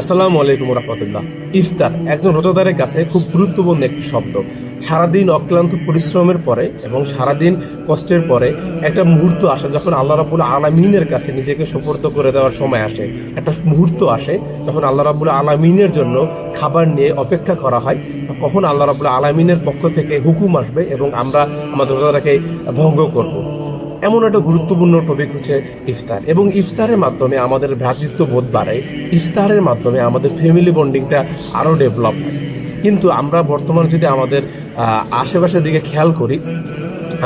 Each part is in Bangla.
আসসালামু আলাইকুম রহমতুল্লাহ। ইফতার একজন রোজাদারের কাছে খুব গুরুত্বপূর্ণ একটি শব্দ। সারাদিন অক্লান্ত পরিশ্রমের পরে এবং সারাদিন কষ্টের পরে একটা মুহূর্ত আসে যখন আল্লাহ রাব্বুল আলামিনের কাছে নিজেকে সুপর্দ করে দেওয়ার সময় আসে। একটা মুহূর্ত আসে যখন আল্লাহ রাব্বুল আলামিনের জন্য খাবার নিয়ে অপেক্ষা করা হয়, কখন আল্লাহ রাব্বুল আলামিনের পক্ষ থেকে হুকুম আসবে এবং আমরা আমাদের রোজাটাকে ভঙ্গ করব। এমন একটা গুরুত্বপূর্ণ টপিক হচ্ছে ইফতার, এবং ইফতারের মাধ্যমে আমাদের ভ্রাতৃত্ববোধ বাড়ে। ইফতারের মাধ্যমে আমাদের ফ্যামিলি বন্ডিংটা আরও ডেভেলপ হয়। কিন্তু আমরা বর্তমানে যদি আমাদের আশেপাশের দিকে খেয়াল করি,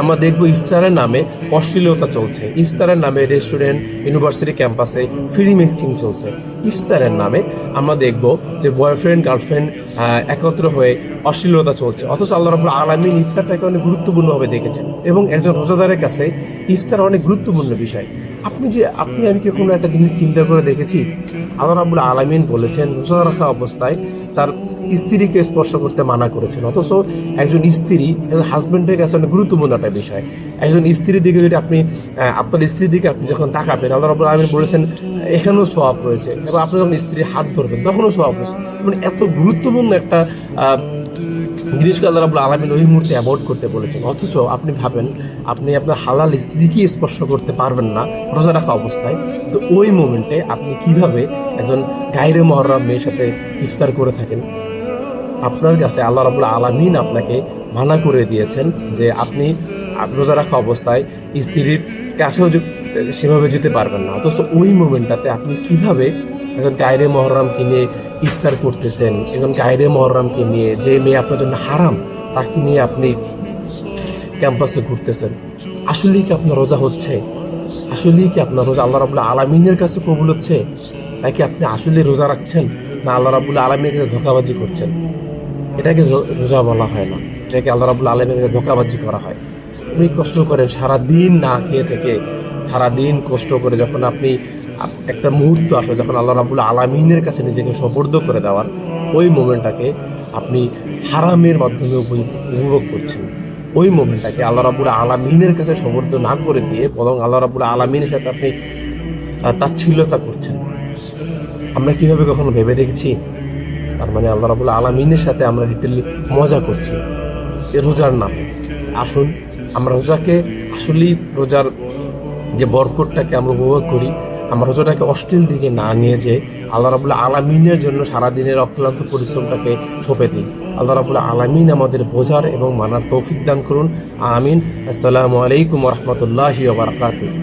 আমরা দেখবো ইফতারের নামে অশ্লীলতা চলছে। ইফতারের নামে রেস্টুরেন্ট, ইউনিভার্সিটি ক্যাম্পাসে ফ্রি মিক্সিং চলছে। ইফতারের নামে আমরা দেখব যে বয়ফ্রেন্ড গার্লফ্রেন্ড একত্র হয়ে অশ্লীলতা চলছে। অথচ আল্লাহ রাব্বুল আলামিন ইফতারটাকে অনেক গুরুত্বপূর্ণভাবে দেখেছেন, এবং একজন রোজাদারের কাছে ইফতার অনেক গুরুত্বপূর্ণ বিষয়। আমি কি কোনো একটা জিনিস চিন্তা করে দেখেছি? আল্লাহ রাব্বুল আলামিন বলেছেন রোজা রাখা অবস্থায় তার স্ত্রীকে স্পর্শ করতে মানা করেছেন। অথচ একজন স্ত্রী, একজন হাজব্যান্ডের কাছে অনেক গুরুত্বপূর্ণ একটা বিষয়। একজন স্ত্রীর দিকে যদি আপনি আপনার স্ত্রীর দিকে আপনি যখন তাকাবেন, আল্লাহ রাব্বুল আলামিন বলেছেন এখানেও সওয়াব রয়েছে, এবং আপনি যখন স্ত্রীর হাত ধরবেন তখনও সওয়াব রয়েছে। মানে এত গুরুত্বপূর্ণ একটা জিনিসকে আল্লাহ রাব্বুল আলামিন ওই মুহূর্তে অ্যাভয়েড করতে বলেছেন। অথচ আপনি ভাবেন আপনি আপনার হালাল স্ত্রীকে স্পর্শ করতে পারবেন না রোজা রাখা অবস্থায়, তো ওই মোমেন্টে আপনি কিভাবে একজন গায়রে মুহররম মেয়ের সাথে ইফতার করে থাকেন? আপনার কাছে আল্লাহ রাব্বুল আলামিন আপনাকে মানা করে দিয়েছেন যে আপনি রোজা রাখা অবস্থায় স্ত্রীর কাছেও সেভাবে যেতে পারবেন না। অথচ ওই মোমেন্টটাতে আপনি কিভাবে একজন গায়রে মুহররমকে নিয়ে ইফতার করতেছেন, একজন গায়রে মুহররমকে নিয়ে, যে মেয়ে আপনার জন্য হারাম, তাকে নিয়ে আপনি ক্যাম্পাসে ঘুরতেছেন। আসলেই কি আপনার রোজা হচ্ছে? আসলেই কি আপনার রোজা আল্লাহ রাব্বুল আলামিনের কাছে কবুল হচ্ছে? নাকি আপনি আসলে রোজা রাখছেন, না আল্লাহ রাব্বুল আলামিনের কাছে ধোঁকাবাজি করছেন? এটাকে রোজা বলা হয় না, এটাকে আল্লাহ রাব্বুল আলামিনের কাছে ধোঁকাবাজি করা হয়। আপনি কষ্ট করেন সারাদিন না খেয়ে থেকে, সারাদিন কষ্ট করে যখন আপনি একটা মুহূর্ত আসে যখন আল্লাহ রাব্বুল আলামিনের কাছে নিজেকে সুপর্দ করে দেওয়ার, ওই মোমেন্টটাকে আপনি হারামের মাধ্যমে উপভোগ করছেন। ওই মোমেন্টটাকে আল্লাহ রাব্বুল আলামিনের কাছে সুপর্দ না করে দিয়ে বরং আল্লাহ রাব্বুল আলামিনের সাথে আপনি তাচ্ছিল্যতা করছেন। আমরা কিভাবে কখনো ভেবে দেখেছি? তার মানে আল্লাহ রাব্বুল আলামিনের সাথে আমরা লিটারলি মজা করছি এ রোজার নামে। আসুন আমরা রোজাকে আসলেই রোজার যে বরকতটাকে আমরা উপভোগ করি, আমরা রোজাটাকে অশ্লীল দিকে না নিয়ে যে আল্লাহ রাব্বুল আলামিনের জন্য সারাদিনের অক্লান্ত পরিশ্রমটাকে সঁপে দিই। আল্লাহ রাব্বুল আলামিন আমাদের বোঝার এবং মানার তৌফিক দান করুন। আমিন। আসসালামু আলাইকুম ওয়া রাহমাতুল্লাহি ওয়া বারাকাতুহু।